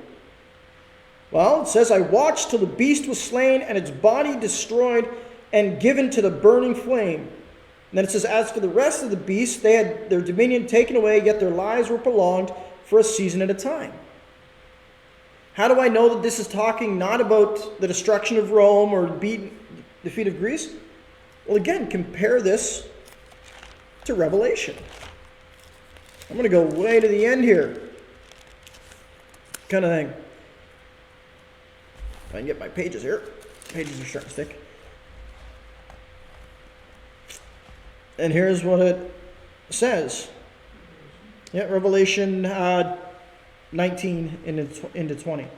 A: Well, it says, "I watched till the beast was slain and its body destroyed and given to the burning flame." And then it says, "As for the rest of the beasts, they had their dominion taken away, yet their lives were prolonged for a season at a time." How do I know that this is talking not about the destruction of Rome or defeat of Greece? Well, again, compare this to Revelation. I'm going to go way to the end here. Kind of thing. If I can get my pages here. Pages are starting to stick. And here's what it says. Yeah, Revelation 19 into 20. It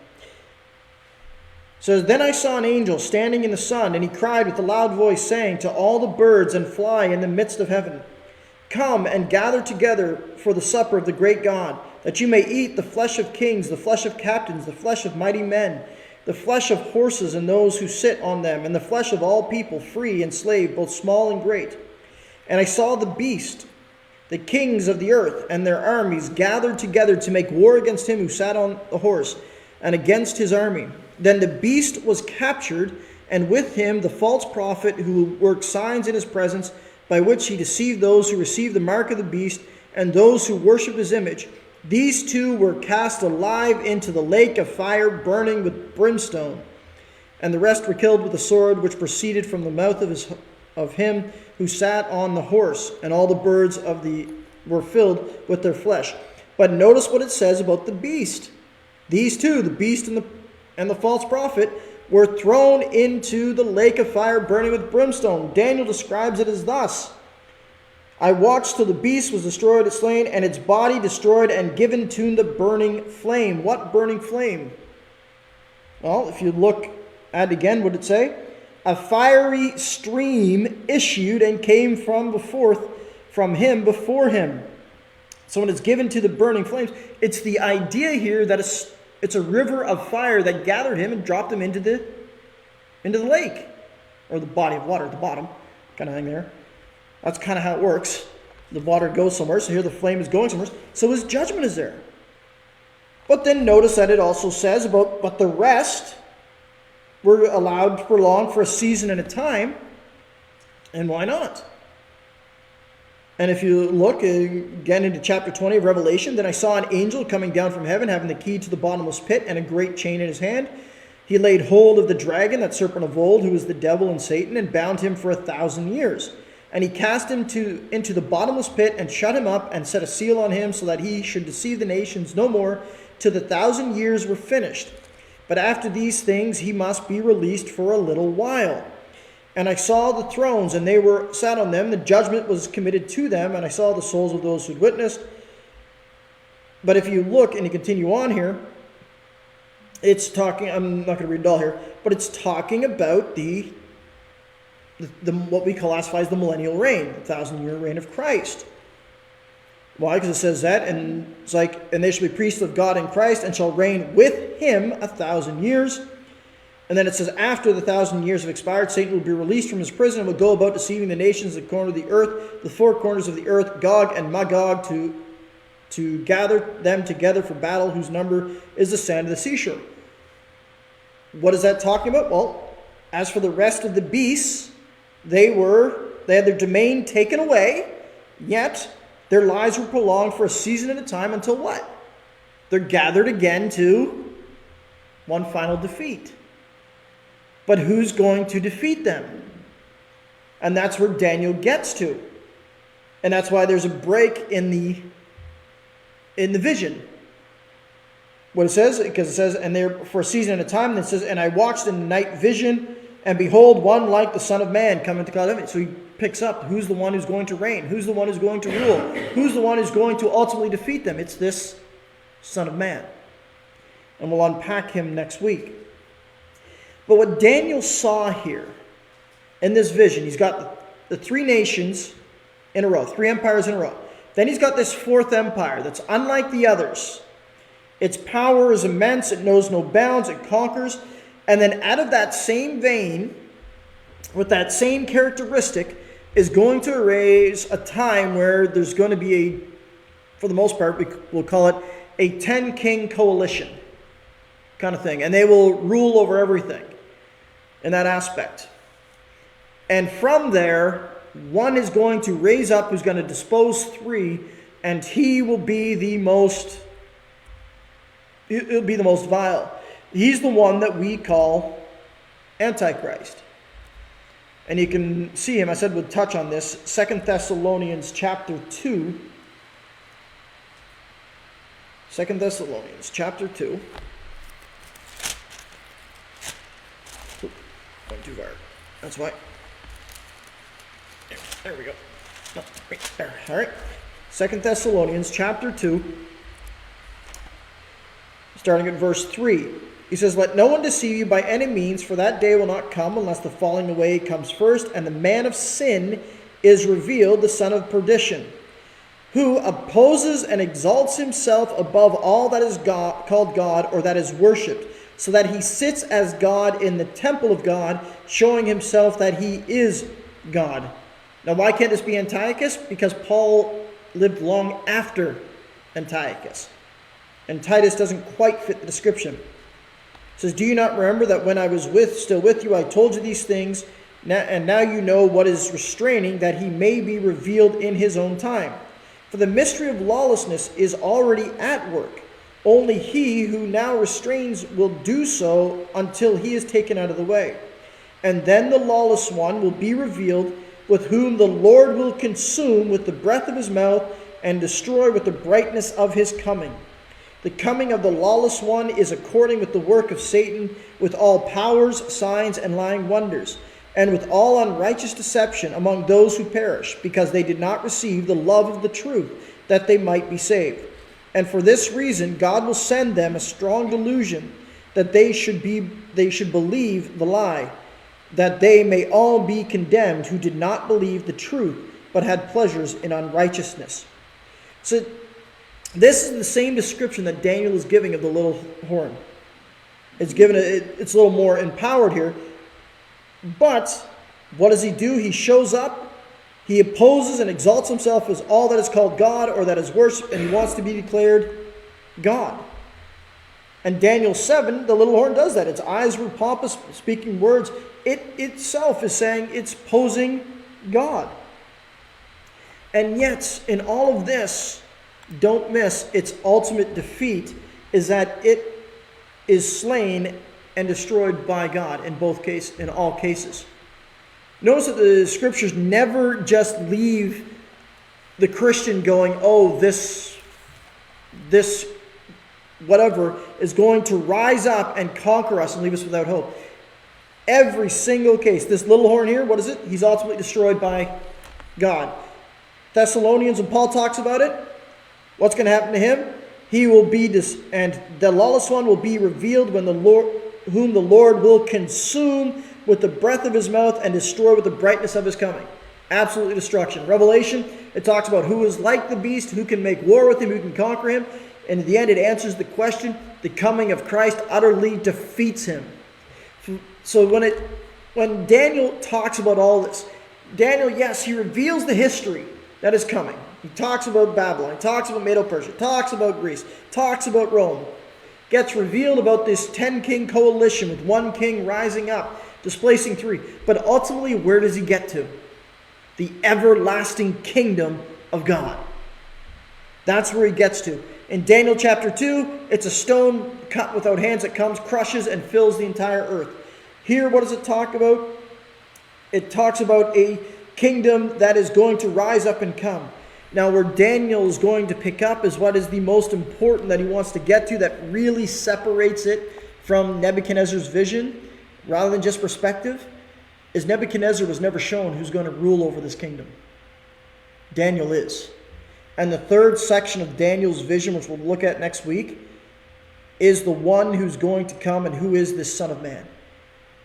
A: says, "Then I saw an angel standing in the sun, and he cried with a loud voice, saying to all the birds and fly in the midst of heaven, 'Come and gather together for the supper of the great God, that you may eat the flesh of kings, the flesh of captains, the flesh of mighty men, the flesh of horses and those who sit on them, and the flesh of all people, free and slave, both small and great.' And I saw the beast, the kings of the earth and their armies gathered together to make war against him who sat on the horse and against his army. Then the beast was captured, and with him the false prophet who worked signs in his presence, by which he deceived those who received the mark of the beast and those who worship his image. These two were cast alive into the lake of fire burning with brimstone, and the rest were killed with the sword which proceeded from the mouth of of him who sat on the horse, and all the birds of the were filled with their flesh. But notice what it says about the beast. These two, the beast and the false prophet, were thrown into the lake of fire burning with brimstone. Daniel describes it as thus: I watched till the beast was destroyed and slain, and its body destroyed and given to the burning flame. What burning flame? Well, if you look at it again, what did it say? A fiery stream issued and came from him before him. So when it's given to the burning flames, it's the idea here that it's a river of fire that gathered him and dropped him into the lake, or the body of water at the bottom, kind of thing there. That's kind of how it works. The water goes somewhere, so here the flame is going somewhere. So his judgment is there. But then notice that it also says but the rest were allowed to prolong for a season and a time. And why not? And if you look again into chapter 20 of Revelation, then I saw an angel coming down from heaven, having the key to the bottomless pit and a great chain in his hand. He laid hold of the dragon, that serpent of old, who is the devil and Satan, and bound him for 1,000 years. And he cast him into the bottomless pit and shut him up and set a seal on him, so that he should deceive the nations no more till the 1,000 years were finished. But after these things he must be released for a little while. And I saw the thrones, and they were sat on them. The judgment was committed to them, and I saw the souls of those who witnessed. But if you look and you continue on here, it's talking, I'm not going to read it all here, but it's talking about the what we classify as the millennial reign, the 1,000-year reign of Christ. Why? Because it says that, and it's like, and they shall be priests of God in Christ, and shall reign with him 1,000 years. And then it says, after the 1,000 years have expired, Satan will be released from his prison and will go about deceiving the nations at the corner of the earth, the four corners of the earth, Gog and Magog, to gather them together for battle, whose number is the sand of the seashore. What is that talking about? Well, as for the rest of the beasts, they had their domain taken away, yet their lives were prolonged for a season at a time until what? They're gathered again to one final defeat. But who's going to defeat them? And that's where Daniel gets to. And that's why there's a break in the vision. What it says, because it says, and they're for a season at a time, and it says, and I watched in the night vision, and behold, one like the Son of Man coming to God of it. So he picks up who's the one who's going to reign, who's the one who's going to rule, who's the one who's going to ultimately defeat them. It's this Son of Man. And we'll unpack him next week. But what Daniel saw here in this vision, he's got the three nations in a row, three empires in a row. Then he's got this fourth empire that's unlike the others. Its power is immense, it knows no bounds, it conquers. And then out of that same vein, with that same characteristic, is going to arise a time where there's going to be for the most part, we'll call it a 10-king coalition kind of thing. And they will rule over everything in that aspect. And from there, one is going to raise up who's going to dispose three, and he will be the most, it'll be the most vile. He's the one that we call Antichrist. And you can see him, I said we'd touch on this, 2 Thessalonians chapter 2. 2 Thessalonians chapter 2. Went too far. That's why. There we go. No, right there. All right. 2 Thessalonians chapter 2, starting at verse 3. He says, let no one deceive you by any means, for that day will not come unless the falling away comes first, and the man of sin is revealed, the son of perdition, who opposes and exalts himself above all that is called God or that is worshipped, so that he sits as God in the temple of God, showing himself that he is God. Now, why can't this be Antiochus? Because Paul lived long after Antiochus. And Titus doesn't quite fit the description. It says, do you not remember that when I was still with you, I told you these things, and now you know what is restraining, that he may be revealed in his own time. For the mystery of lawlessness is already at work. Only he who now restrains will do so until he is taken out of the way. And then the lawless one will be revealed, with whom the Lord will consume with the breath of his mouth and destroy with the brightness of his coming. The coming of the lawless one is according with the work of Satan, with all powers, signs, and lying wonders, and with all unrighteous deception among those who perish, because they did not receive the love of the truth, that they might be saved. And for this reason God will send them a strong delusion, that they should believe the lie, that they may all be condemned who did not believe the truth, but had pleasures in unrighteousness. So this is the same description that Daniel is giving of the little horn. It's a little more empowered here. But what does he do? He shows up, he opposes and exalts himself as all that is called God or that is worshiped, and he wants to be declared God. And Daniel 7, the little horn does that. Its eyes were pompous, speaking words. It itself is saying it's posing God. And yet, in all of this, don't miss its ultimate defeat is that it is slain and destroyed by God in all cases. Notice that the scriptures never just leave the Christian going, oh, this whatever is going to rise up and conquer us and leave us without hope. Every single case, this little horn here, what is it? He's ultimately destroyed by God. Thessalonians, when Paul talks about it, what's going to happen to him? He will be and the lawless one will be revealed when whom the Lord will consume with the breath of his mouth and destroy with the brightness of his coming. Absolute destruction. Revelation, it talks about who is like the beast, who can make war with him, who can conquer him. And in the end, it answers the question, the coming of Christ utterly defeats him. So when Daniel talks about all this, Daniel, yes, he reveals the history that is coming. He talks about Babylon, he talks about Medo-Persia, talks about Greece, talks about Rome. Gets revealed about this 10-king coalition with one king rising up, displacing three. But ultimately, where does he get to? The everlasting kingdom of God. That's where he gets to. In Daniel chapter 2, it's a stone cut without hands that comes, crushes, and fills the entire earth. Here, what does it talk about? It talks about a kingdom that is going to rise up and come. Now, where Daniel is going to pick up is what is the most important that he wants to get to, that really separates it from Nebuchadnezzar's vision, rather than just perspective, is Nebuchadnezzar was never shown who's going to rule over this kingdom. Daniel is. And the third section of Daniel's vision, which we'll look at next week, is the one who's going to come, and who is this Son of Man.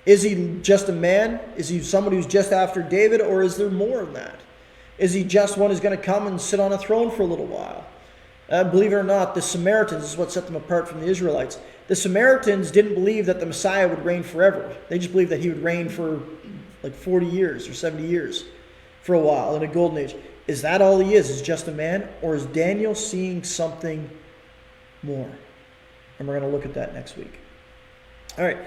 A: Is he just a man? Is he somebody who's just after David, or is there more than that? Is he just one who's going to come and sit on a throne for a little while? Believe it or not, the Samaritans is what set them apart from the Israelites. The Samaritans didn't believe that the Messiah would reign forever. They just believed that he would reign for like 40 years or 70 years for a while in a golden age. Is that all he is just a man? Or is Daniel seeing something more? And we're going to look at that next week. All right.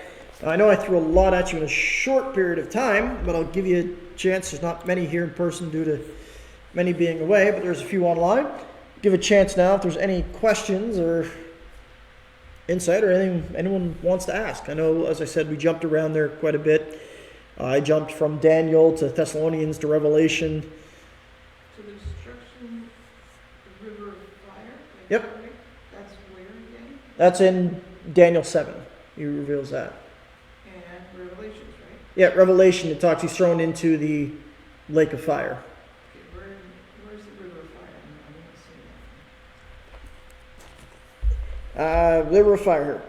A: I know I threw a lot at you in a short period of time, but I'll give you a chance. There's not many here in person due to many being away, but there's a few online. Give a chance now if there's any questions or insight or anything anyone wants to ask. I know, as I said, we jumped around there quite a bit. I jumped from Daniel to Thessalonians to Revelation.
B: So the destruction, the river of fire?
A: Yep.
B: That's where again?
A: That's in Daniel 7. He reveals that.
B: And Revelations, right?
A: Yeah, Revelation, it talks he's thrown into the lake of fire.
B: Okay, where's the river of fire? I want to see that.
A: River of fire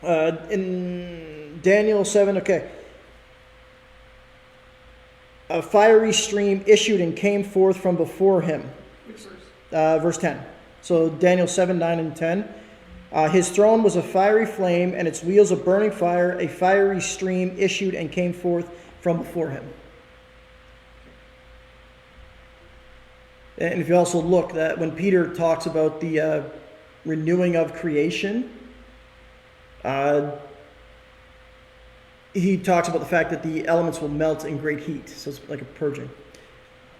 A: here. In Daniel 7, okay. A fiery stream issued and came forth from before him.
B: Which verse?
A: Verse 10. So Daniel 7, 9, and 10. His throne was a fiery flame, and its wheels a burning fire. A fiery stream issued and came forth from before him. And if you also look, that when Peter talks about the renewing of creation, he talks about the fact that the elements will melt in great heat. So it's like a purging.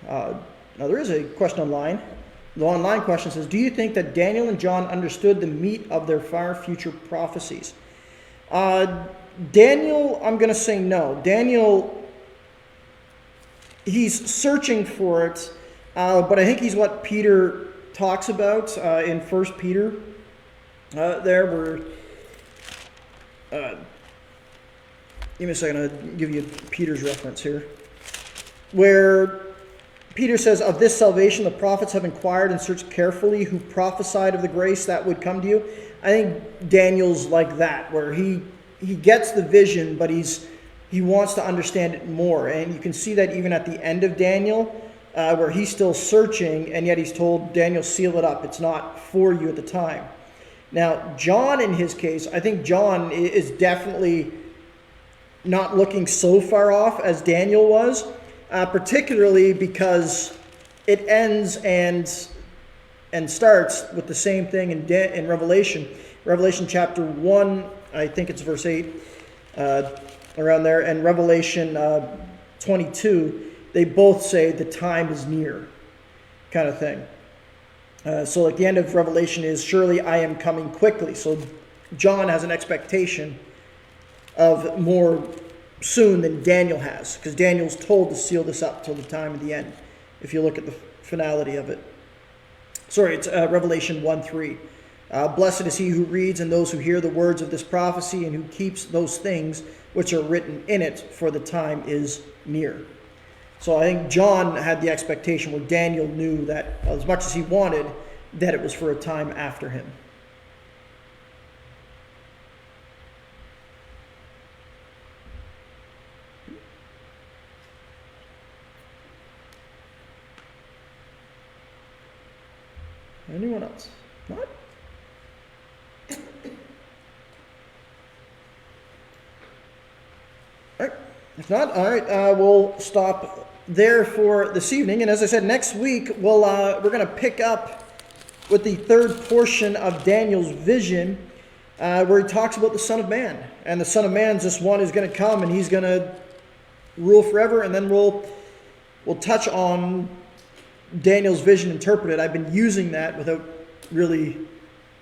A: Now there is a question online. The online question says, do you think that Daniel and John understood the meat of their far future prophecies? Daniel, I'm going to say no. Daniel, he's searching for it, but I think he's what Peter talks about in 1 Peter. There, where give me a second, I'll give you Peter's reference here. Where Peter says, of this salvation the prophets have inquired and searched carefully, who prophesied of the grace that would come to you. I think Daniel's like that, where he gets the vision, but he wants to understand it more. And you can see that even at the end of Daniel, where he's still searching, and yet he's told, Daniel, seal it up. It's not for you at the time. Now, John, in his case, I think John is definitely not looking so far off as Daniel was, particularly because it ends and starts with the same thing in Revelation. Revelation chapter 1, I think it's verse 8, around there, and Revelation 22, they both say the time is near, kind of thing. So like the end of Revelation is, surely I am coming quickly. So John has an expectation of more soon than Daniel has, because Daniel's told to seal this up till the time of the end, if you look at the finality of it. Sorry, it's Revelation 1:3. Blessed is he who reads and those who hear the words of this prophecy and who keeps those things which are written in it, for the time is near. So I think John had the expectation where Daniel knew that as much as he wanted, that it was for a time after him. Anyone else? Not? All right. If not, all right, we'll stop there for this evening. And as I said, next week we're going to pick up with the third portion of Daniel's vision, where he talks about the Son of Man. And the Son of Man is this one who's going to come and he's going to rule forever. And then we'll touch on Daniel's vision interpreted. I've been using that without really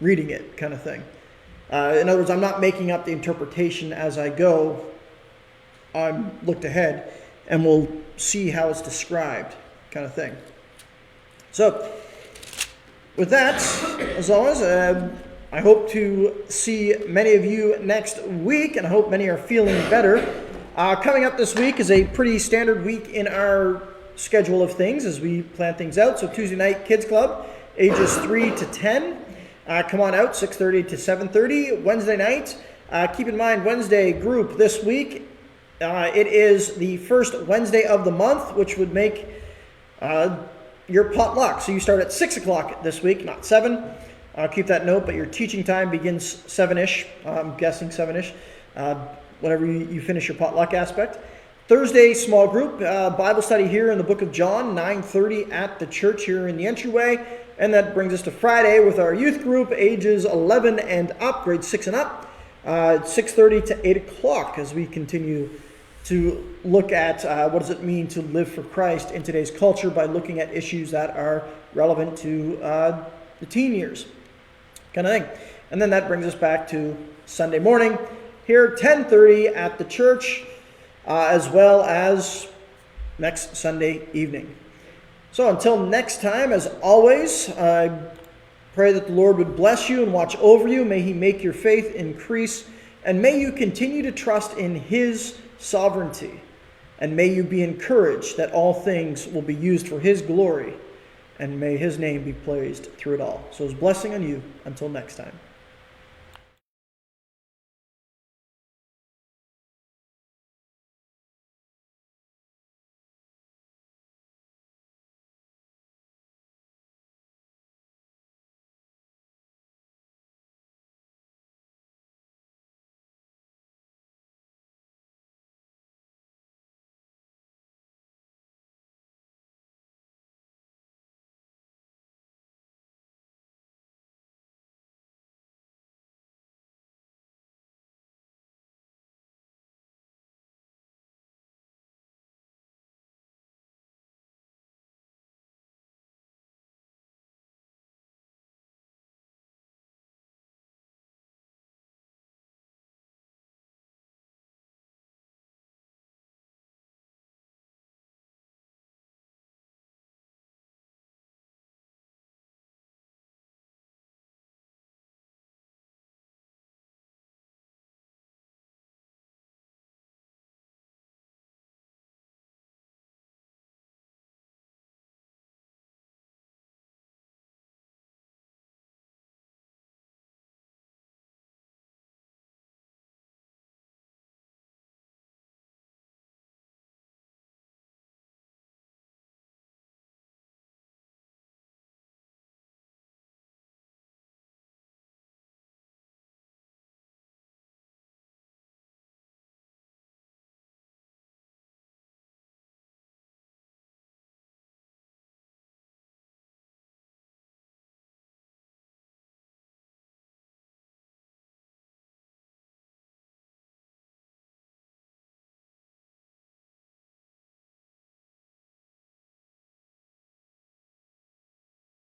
A: reading it, kind of thing. In other words, I'm not making up the interpretation as I go. I'm looked ahead, and we'll see how it's described, kind of thing. So, with that, as always, I hope to see many of you next week, and I hope many are feeling better. Coming up this week is a pretty standard week in our schedule of things as we plan things out. So Tuesday night Kids Club, ages 3 to 10. Come on out, 6:30 to 7:30. Wednesday night, keep in mind Wednesday group this week. It is the first Wednesday of the month, which would make your potluck. So you start at 6 o'clock this week, not 7. Keep that note, but your teaching time begins 7-ish. I'm guessing 7-ish, whenever you finish your potluck aspect. Thursday, small group, Bible study here in the book of John, 9:30 at the church here in the entryway. And that brings us to Friday with our youth group, ages 11 and up, grade 6 and up, 6:30 to 8 o'clock as we continue to look at what does it mean to live for Christ in today's culture by looking at issues that are relevant to the teen years, kind of thing. And then that brings us back to Sunday morning here, 10:30 at the church, as well as next Sunday evening. So until next time, as always, I pray that the Lord would bless you and watch over you. May he make your faith increase, and may you continue to trust in his sovereignty. And may you be encouraged that all things will be used for his glory, and may his name be praised through it all. So his blessing on you until next time.